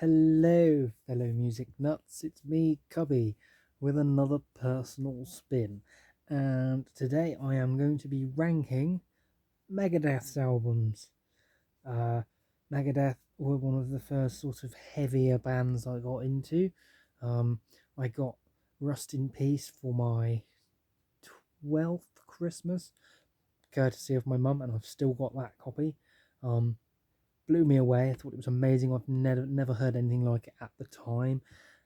Hello, fellow music nuts. It's me, Cubby, with another personal spin. And today I am going to be ranking Megadeth's albums. Uh, Megadeth were one of the first sort of heavier bands I got into. Um, I got Rust in Peace for my 12th Christmas, courtesy of my mum, and I've still got that copy. Um, Blew me away. I thought it was amazing. I've never heard anything like it at the time,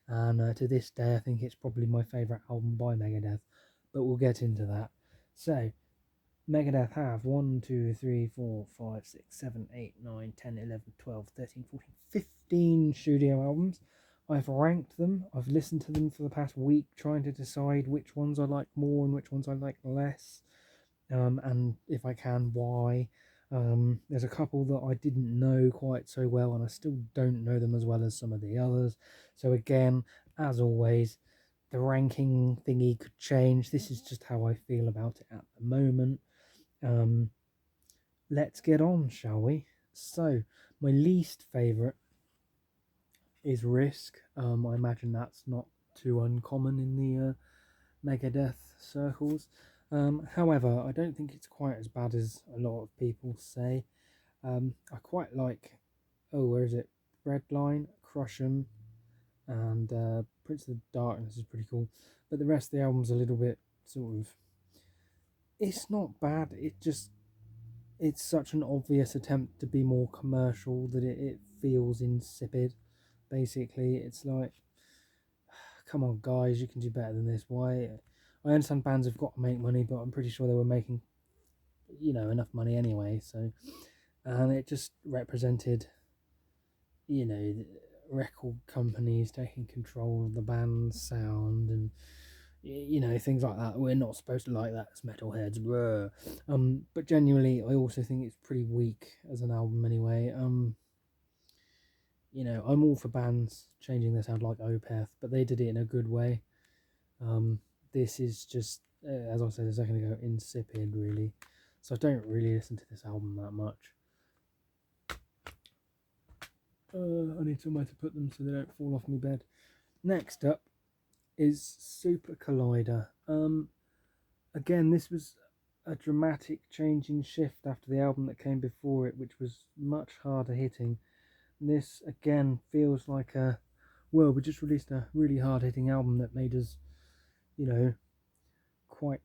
and to this day, I think it's probably my favourite album by Megadeth. But we'll get into that. So, Megadeth have 1, 2, 3, 4, 5, 6, 7, 8, 9, 10, 11, 12, 13, 14, 15 studio albums. I've ranked them. I've listened to them for the past week, trying to decide which ones I like more and which ones I like less, and if I can, why. There's a couple that I didn't know quite so well, and I still don't know them as well as some of the others. So again, as always, the ranking thingy could change. This is just how I feel about it at the moment. Um, let's get on, shall we? So, my least favourite is Risk. I imagine that's not too uncommon in the Megadeth circles. However, I don't think it's quite as bad as a lot of people say. I quite like, where is it? Breadline, Crush 'Em, and Prince of Darkness is pretty cool. But the rest of the album's a little bit sort of. It's not bad. It's such an obvious attempt to be more commercial that it feels insipid. Basically, it's like, come on, guys, you can do better than this. Why? I understand bands have got to make money, but I'm pretty sure they were making, enough money anyway. So, and it just represented, record companies taking control of the band's sound and things like that. We're not supposed to like that as metalheads, bruh. But genuinely, I also think it's pretty weak as an album anyway. I'm all for bands changing their sound like Opeth, but they did it in a good way. This is just, as I said a second ago, insipid, really. So I don't really listen to this album that much. I need somewhere to put them so they don't fall off my bed. Next up is Super Collider. Again, this was a dramatic change in shift after the album that came before it, which was much harder hitting. This again feels like we just released a really hard hitting album that made us, quite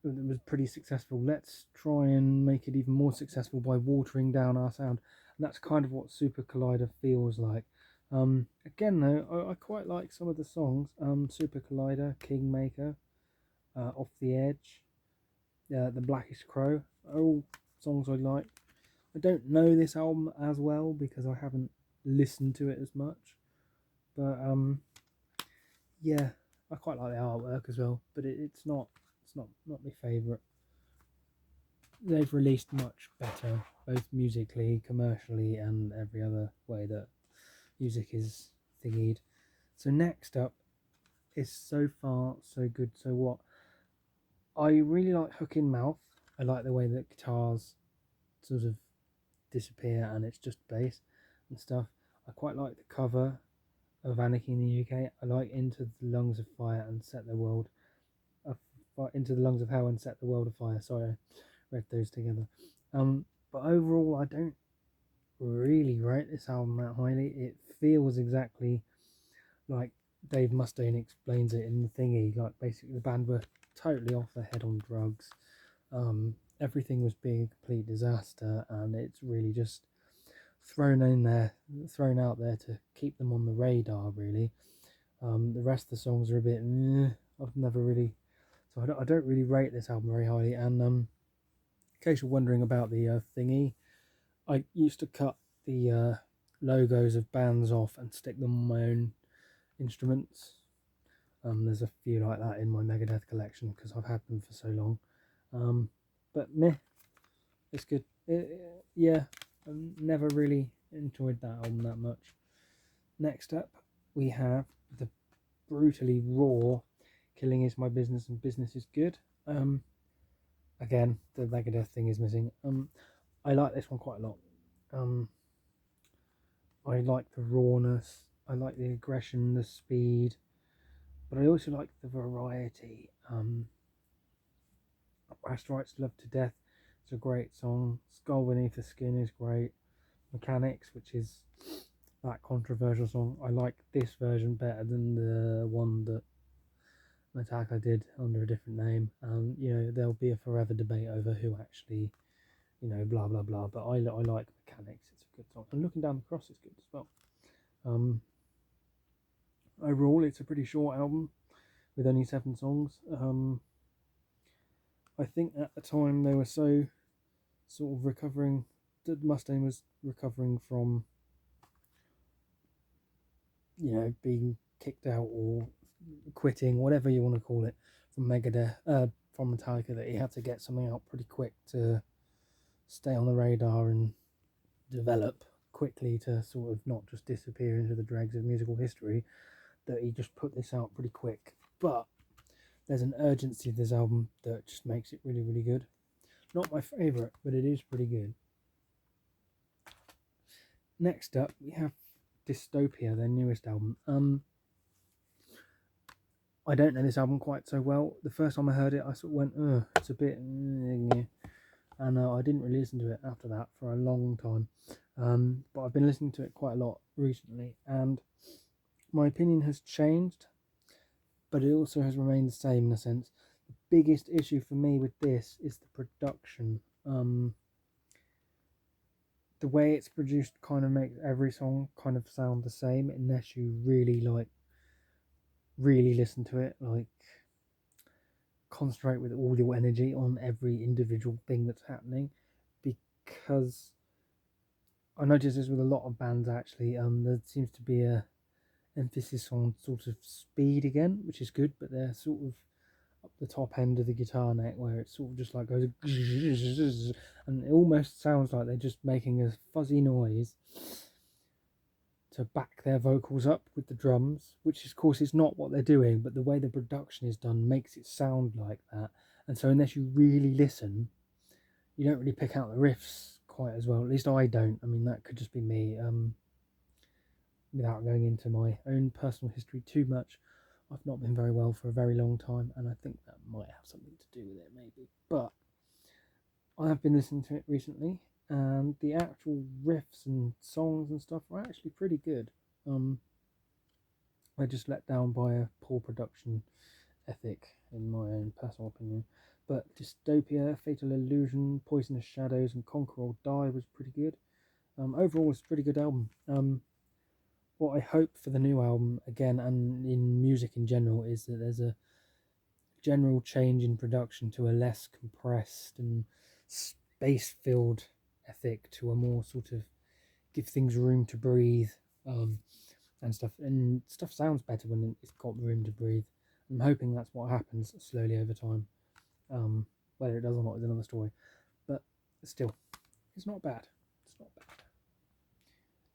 that was pretty successful. Let's try and make it even more successful by watering down our sound. And that's kind of what Super Collider feels like. Again, though, I quite like some of the songs. Super Collider, Kingmaker, Off the Edge, The Blackest Crow are all songs I like. I don't know this album as well because I haven't listened to it as much. But yeah, I quite like the artwork as well. But it's not my favourite. They've released much better, both musically, commercially, and every other way that music is thingied. So next up is So Far, So Good, So What. I really like Hook in Mouth. I like the way that guitars sort of disappear and it's just bass and stuff. I quite like the cover of Anarchy in the UK. I like Into the Lungs of Fire and Set the World. Into the Lungs of Hell and Set the World afire. Sorry, I read those together. But overall, I don't really rate this album that highly. It feels exactly like Dave Mustaine explains it in the thingy. Like basically, the band were totally off their head on drugs. Everything was being a complete disaster, and it's really just thrown out there to keep them on the radar. Really, the rest of the songs are a bit. I've never really, so I don't really rate this album very highly. And in case you're wondering about the thingy, I used to cut the logos of bands off and stick them on my own instruments. There's a few like that in my Megadeth collection because I've had them for so long. But meh, it's good. Yeah, I never really enjoyed that album that much. Next up, we have the brutally raw "Killing Is My Business and Business Is Good." Again, the Megadeth thing is missing. I like this one quite a lot. I like the rawness, I like the aggression, the speed, but I also like the variety. Last Rights Love to Death is a great song. Skull Beneath the Skin is great. Mechanics, which is that controversial song, I like this version better than the one that Metallica did under a different name. There'll be a forever debate over who actually, blah blah blah. But I like Mechanics. It's a good song. And Looking Down the Cross is good as well. Overall, it's a pretty short album with only 7 songs. I think at the time they were so sort of recovering. Mustaine was recovering from, being kicked out or quitting, whatever you want to call it, from Megadeth, from Metallica, that he had to get something out pretty quick to stay on the radar and develop quickly to sort of not just disappear into the dregs of musical history, that he just put this out pretty quick. But there's an urgency to this album that just makes it really, really good. Not my favourite, but it is pretty good. Next up, we have Dystopia, their newest album. I don't know this album quite so well. The first time I heard it, I sort of went, ugh, it's a bit... And I didn't really listen to it after that for a long time. But I've been listening to it quite a lot recently, and my opinion has changed, but it also has remained the same in a sense. The biggest issue for me with this is the production. The way it's produced kind of makes every song kind of sound the same, unless you really listen to it, concentrate with all your energy on every individual thing that's happening. Because I noticed this with a lot of bands actually. There seems to be a emphasis on sort of speed again, which is good, but they're sort of up the top end of the guitar neck, where it sort of just like goes, and it almost sounds like they're just making a fuzzy noise to back their vocals up with the drums, which of course is not what they're doing, but the way the production is done makes it sound like that. And so unless you really listen, you don't really pick out the riffs quite as well. At least I don't. I mean, that could just be me. Without going into my own personal history too much, I've not been very well for a very long time, and I think that might have something to do with it, maybe. But I have been listening to it recently, and the actual riffs and songs and stuff are actually pretty good. I just let down by a poor production ethic, in my own personal opinion. But Dystopia, Fatal Illusion, Poisonous Shadows, and Conquer or Die was pretty good. Overall, it's a pretty good album. What I hope for the new album, again, and in music in general, is that there's a general change in production to a less compressed and space-filled ethic, to a more sort of give things room to breathe, and stuff. And stuff sounds better when it's got room to breathe. I'm hoping that's what happens slowly over time. Whether it does or not is another story. But still, it's not bad. It's not bad.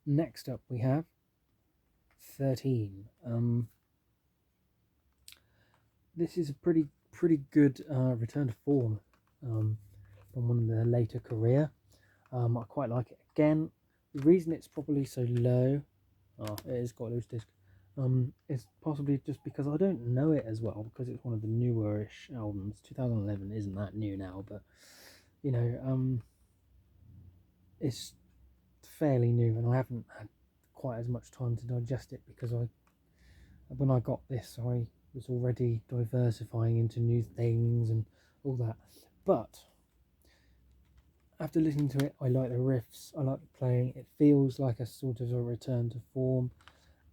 Next up, we have 13. This is a pretty good return to form from one of their later career. I quite like it. Again, the reason it's probably so low, it has got a loose disc, is possibly just because I don't know it as well, because it's one of the newer-ish albums. 2011 isn't that new now, but it's fairly new, and I haven't had quite as much time to digest it, because when I got this, I was already diversifying into new things and all that. But after listening to it, I like the riffs, I like the playing. It feels like a sort of a return to form,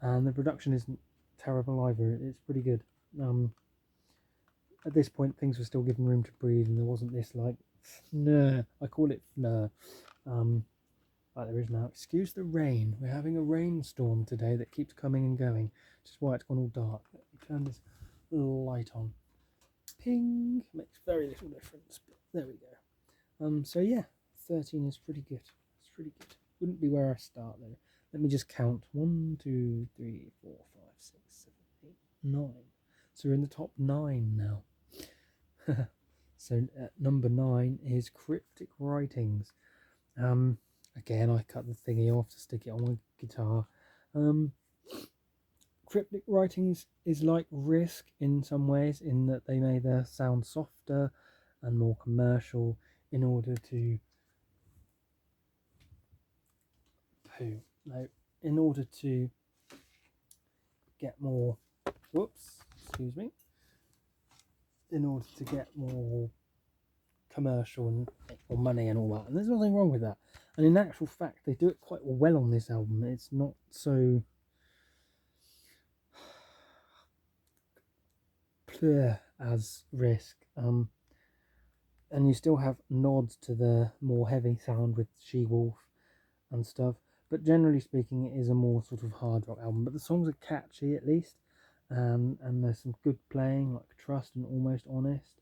and the production isn't terrible either. It's pretty good. At this point, things were still given room to breathe, and there wasn't this I call it like there is now. Excuse the rain. We're having a rainstorm today that keeps coming and going, which is why it's gone all dark. Let me turn this light on. Ping! Makes very little difference, but there we go. So yeah, 13 is pretty good. It's pretty good. Wouldn't be where I start though. Let me just count. 1, 2, 3, 4, 5, 6, 7, 8, 9. So we're in the top 9 now. So at number 9 is Cryptic Writings. Again, I cut the thingy off to stick it on my guitar. Um, Cryptic writings is like Risk in some ways, in that they made their sound softer and more commercial in order to no, in order to get more. Whoops, excuse me. In order to get more commercial and make more money and all that, and there's nothing wrong with that. And in actual fact, they do it quite well on this album. It's not so clear as Risk, and you still have nods to the more heavy sound with She-Wolf and stuff. But generally speaking, it is a more sort of hard rock album. But the songs are catchy at least, and there's some good playing, like Trust and Almost Honest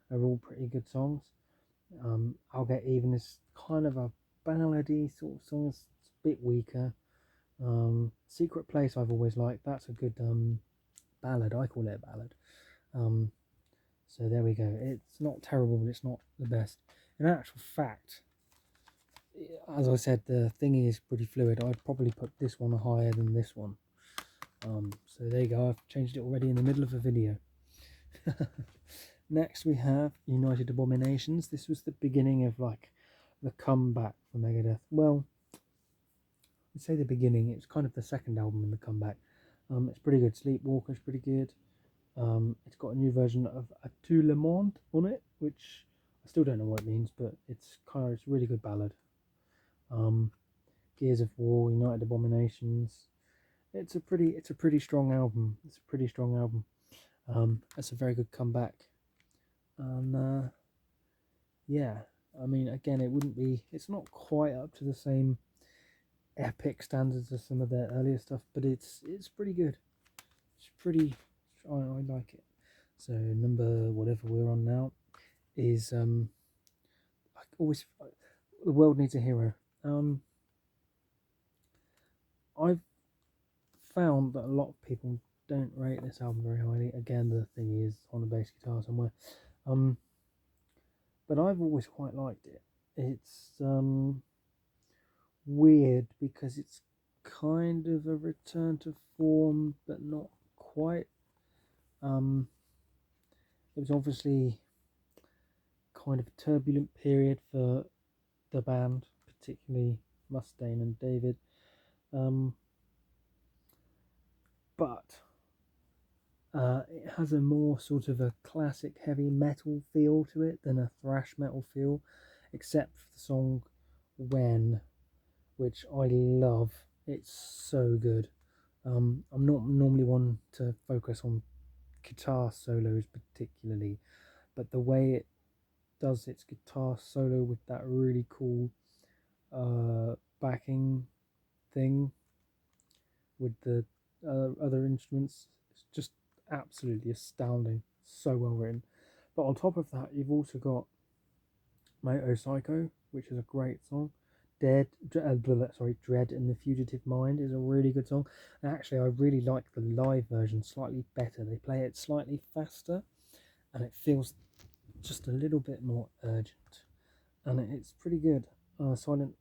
are all pretty good songs. I'll Get Even is kind of a ballady sort of song. It's a bit weaker. Secret Place I've always liked. That's a good ballad. I call it a ballad. So there we go. It's not terrible, but it's not the best. In actual fact, as I said, the thingy is pretty fluid. I'd probably put this one higher than this one. So there you go. I've changed it already in the middle of a video. Next we have United Abominations. This was the beginning of like the comeback for Megadeth. Well, I'd say the beginning. It's kind of the second album in the comeback. It's pretty good. Sleepwalker's pretty good. It's got a new version of A Tout Le Monde on it, which I still don't know what it means, but it's a really good ballad. Gears of War, United Abominations. It's a pretty strong album. It's a pretty strong album. It's a very good comeback, and yeah, I mean, again, it's not quite up to the same epic standards as some of their earlier stuff, but it's pretty good. It's pretty. I like it. So number whatever we're on now is I always The World Needs a Hero. I've found that a lot of people don't rate this album very highly. Again, the thing is on a bass guitar somewhere. But I've always quite liked it. It's weird because it's kind of a return to form, but not quite. It was obviously kind of a turbulent period for the band, particularly Mustaine and David. But it has a more sort of a classic heavy metal feel to it than a thrash metal feel, except for the song When, which I love. It's so good. I'm not normally one to focus on guitar solos particularly, but the way it does its guitar solo with that really cool backing thing with the other instruments, it's just absolutely astounding. So well written. But on top of that, you've also got Moto Psycho, which is a great song. Dread and the Fugitive Mind is a really good song. And actually, I really like the live version slightly better. They play it slightly faster, and it feels just a little bit more urgent, and it's pretty good. Return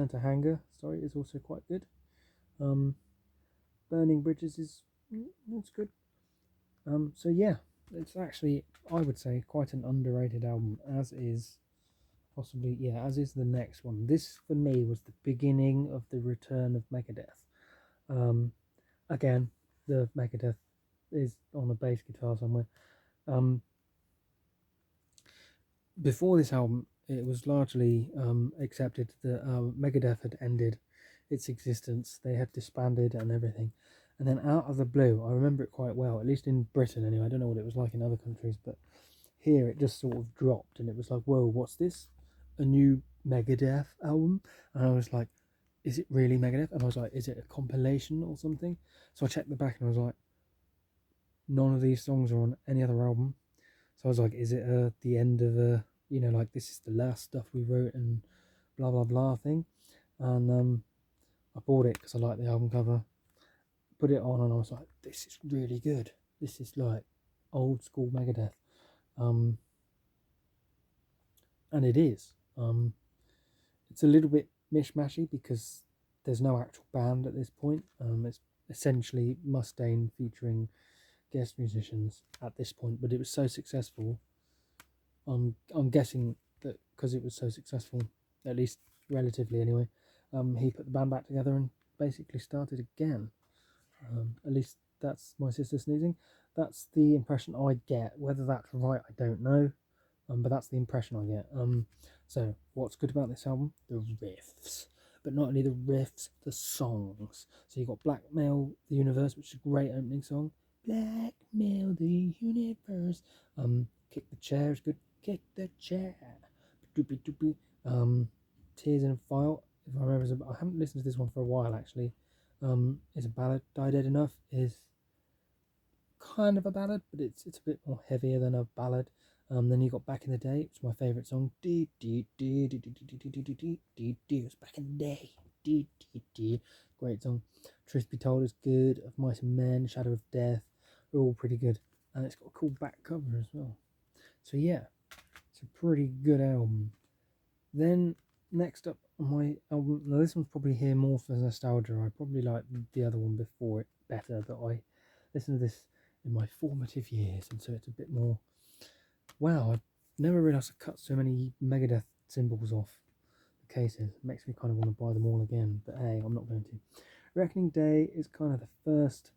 to Hangar, is also quite good. Burning Bridges it's good. So yeah, it's actually, I would say, quite an underrated album, as is the next one. This for me was the beginning of the return of Megadeth. Again, the Megadeth is on a bass guitar somewhere. Before this album, it was largely accepted that Megadeth had ended its existence. They had disbanded and everything. And then out of the blue, I remember it quite well, at least in Britain anyway. I don't know what it was like in other countries, but here it just sort of dropped, and it was like, whoa, what's this? A new Megadeth album? And I was like, is it really Megadeth? And I was like, is it a compilation or something? So I checked the back and I was like, none of these songs are on any other album. So I was like, is it the end of a, like this is the last stuff we wrote and blah blah blah thing? And I bought it because I liked the album cover. Put it on and I was like, this is really good. This is like old school Megadeth. And it is. It's a little bit mishmashy because there's no actual band at this point. It's essentially Mustaine featuring guest musicians at this point, but it was so successful. I'm guessing that because it was so successful, at least relatively anyway, he put the band back together and basically started again. At least that's my sister sneezing. That's the impression I get. Whether that's right, I don't know. But that's the impression I get. So what's good about this album? The riffs, but not only the riffs, the songs. So you got Blackmail the Universe, which is a great opening song. Blackmail the Universe. Kick the Chair is good. Kick the Chair. Doopy doopy. Tears in a File. If I remember, I haven't listened to this one for a while actually. Is a ballad. Die Dead Enough is kind of a ballad, but it's a bit more heavier than a ballad. Then you got Back in the Day, it's my favourite song. It was back in the day. Great song. Truth Be Told is good. Of Mice and Men, Shadow of Death, are all pretty good. And it's got a cool back cover as well. So yeah, it's a pretty good album. Then next up on my album, now this one's probably here more for nostalgia. I probably like the other one before it better, but I listened to this in my formative years, and so it's a bit more. Wow, I never realised I cut so many Megadeth symbols off the cases. It makes me kind of want to buy them all again, but hey, I'm not going to. Reckoning Day is kind of the first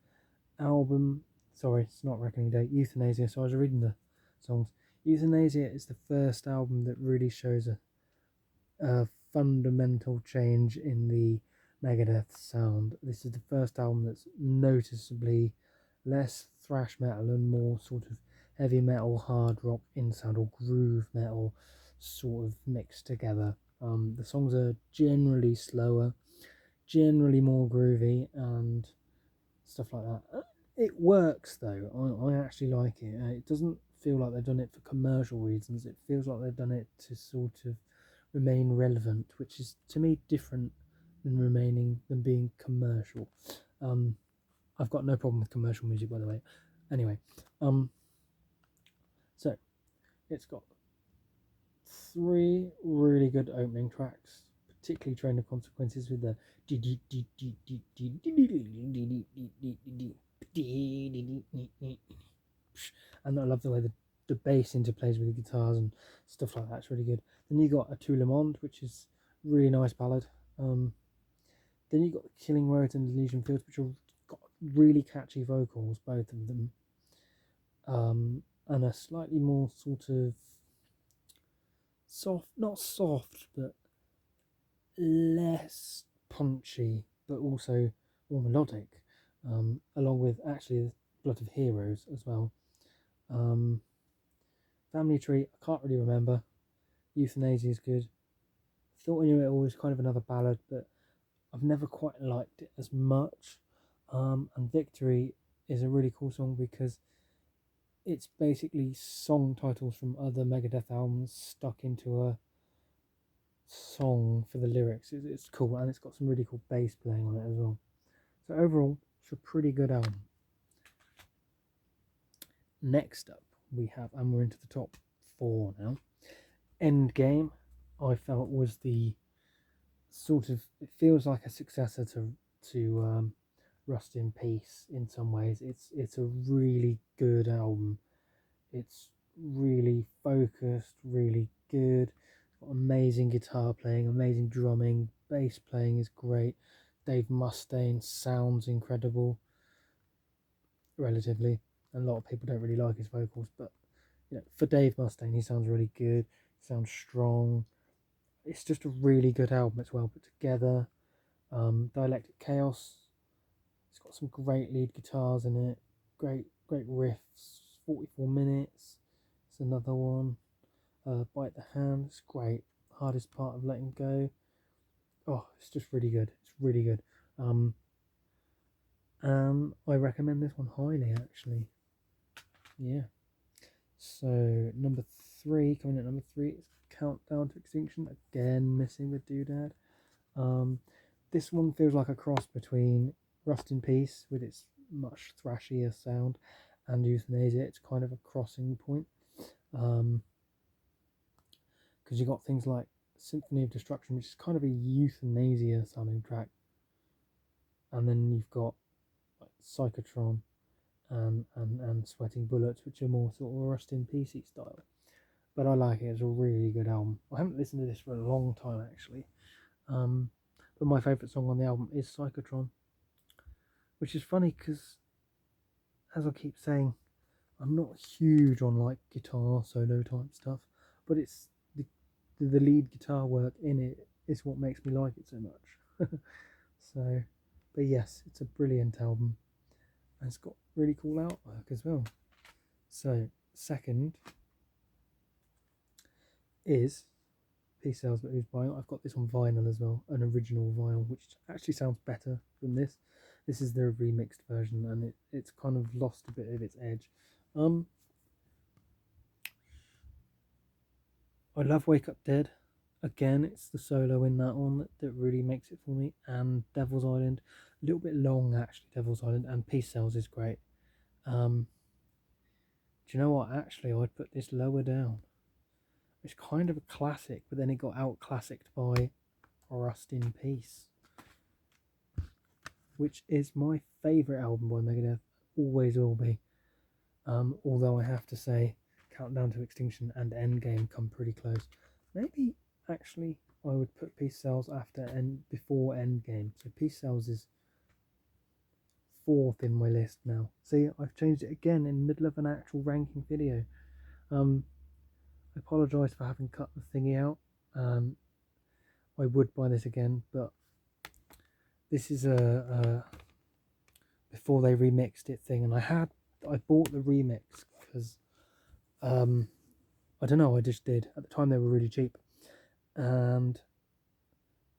album. Sorry, it's not Reckoning Day. Euthanasia. So I was reading the songs. Euthanasia is the first album that really shows a fundamental change in the Megadeth sound. This is the first album that's noticeably less thrash metal and more sort of heavy metal, hard rock in sound, or groove metal sort of mixed together. The songs are generally slower, generally more groovy, and stuff like that. It works though. I actually like it. It doesn't feel like they've done it for commercial reasons. It feels like they've done it to sort of remain relevant, which is to me different than being commercial. I've got no problem with commercial music, by the way. Anyway, so it's got 3 really good opening tracks, particularly Train of Consequences with the and I love the way the bass interplays with the guitars and stuff like that. It's really good. Then you got A Tout Le Monde, which is really nice ballad. Then you got Killing Roads and Elysian Fields, which have got really catchy vocals, both of them, and a slightly more sort of soft, not soft, but less punchy, but also more melodic, along with actually Blood of Heroes as well. Family Tree, I can't really remember. Euthanasia is good. Thought I Knew It All was kind of another ballad, but I've never quite liked it as much. And Victory is a really cool song because it's basically song titles from other Megadeth albums stuck into a song for the lyrics. It's cool, and it's got some really cool bass playing on it as well. So overall, it's a pretty good album. Next up, we have, and we're into the top 4 now. Endgame, I felt was the sort of, it feels like a successor to Rust in Peace in some ways. It's a really good album. It's really focused, really good. It's got amazing guitar playing, amazing drumming, bass playing is great. Dave Mustaine sounds incredible, relatively. A lot of people don't really like his vocals, but you know, for Dave Mustaine, he sounds really good. He sounds strong. It's just a really good album. It's well put together. Dialectic Chaos. It's got some great lead guitars in it. Great riffs. 44 minutes. It's another one. Bite the Hand. It's great. Hardest Part of Letting Go. Oh, it's just really good. It's really good. I recommend this one highly, actually. Yeah. So number 3, coming at number 3 is Countdown to Extinction. Again, missing the doodad. This one feels like a cross between Rust in Peace with its much thrashier sound and Euthanasia. It's kind of a crossing point. Because you got things like Symphony of Destruction, which is kind of a euthanasia sounding track, and then you've got like, Psychotron and Sweating Bullets, which are more sort of Rust in Peace style. But I like it. It's a really good album. I haven't listened to this for a long time actually. But my favourite song on the album is Psychotron, which is funny because, as I keep saying, I'm not huge on like guitar solo type stuff, but it's the lead guitar work in it is what makes me like it so much. So, but yes, it's a brilliant album, and it's got really cool artwork as well. So, second is Peace Sells, but who's buying it? I've got this on vinyl as well, an original vinyl, which actually sounds better than this. This is the remixed version, and it's kind of lost a bit of its edge. I love Wake Up Dead. Again, it's the solo in that one that really makes it for me. And Devil's Island, a little bit long actually, Devil's Island, and Peace Sells is great. Do you know what? Actually, I'd put this lower down. It's kind of a classic, but then it got out-classicked by Rust in Peace, which is my favourite album by Megadeth, always will be. Although I have to say, Countdown to Extinction and Endgame come pretty close. Maybe, actually, I would put Peace Sells before Endgame. So Peace Sells is 4th in my list now. See, I've changed it again in the middle of an actual ranking video. I apologise for having cut the thingy out. I would buy this again, but this is a before they remixed it thing, and I bought the remix because I don't know, I just did. At the time they were really cheap, and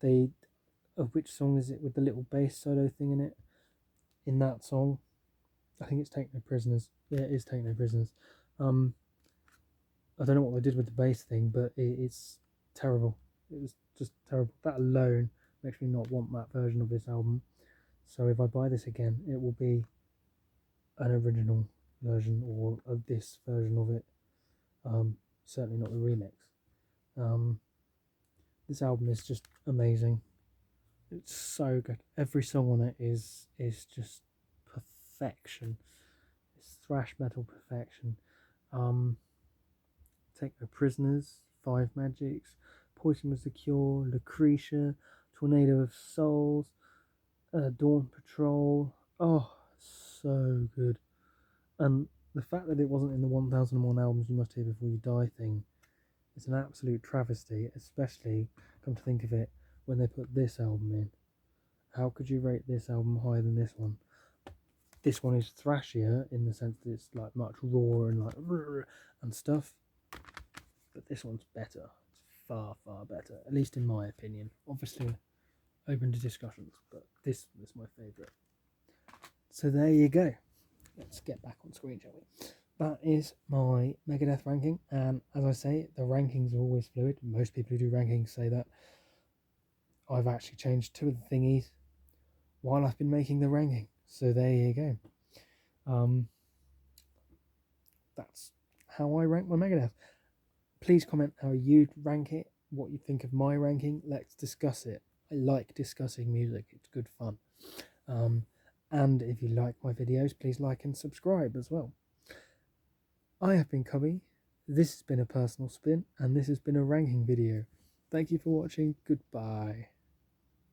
which song is it with the little bass solo thing in it? In that song, I think it's Take No Prisoners. Yeah, it is Take No Prisoners. I don't know what they did with the bass thing, but it's terrible. It was just terrible. That alone makes me not want that version of this album. So if I buy this again, it will be an original version or this version of it. Certainly not the remix. This album is just amazing. It's so good. Every song on it is just perfection. It's thrash metal perfection. Take No Prisoners, Five Magics, Poison Was the Cure, Lucretia, Tornado of Souls, Dawn Patrol. Oh, so good. And the fact that it wasn't in the 1001 albums you must hear before you die thing is an absolute travesty, especially, come to think of it, when they put this album in. How could you rate this album higher than this one? This one is thrashier in the sense that it's like much rawer and like and stuff. But this one's better. It's far, far better. At least in my opinion. Obviously open to discussions, but this is my favourite. So there you go. Let's get back on screen, shall we? That is my Megadeth ranking, and as I say, the rankings are always fluid. Most people who do rankings say that. I've actually changed 2 of the thingies while I've been making the ranking. So there you go. That's how I rank my Megadeth. Please comment how you'd rank it, what you think of my ranking. Let's discuss it. I like discussing music. It's good fun. And if you like my videos, please like and subscribe as well. I have been Cubby. This has been a personal spin, and this has been a ranking video. Thank you for watching. Goodbye.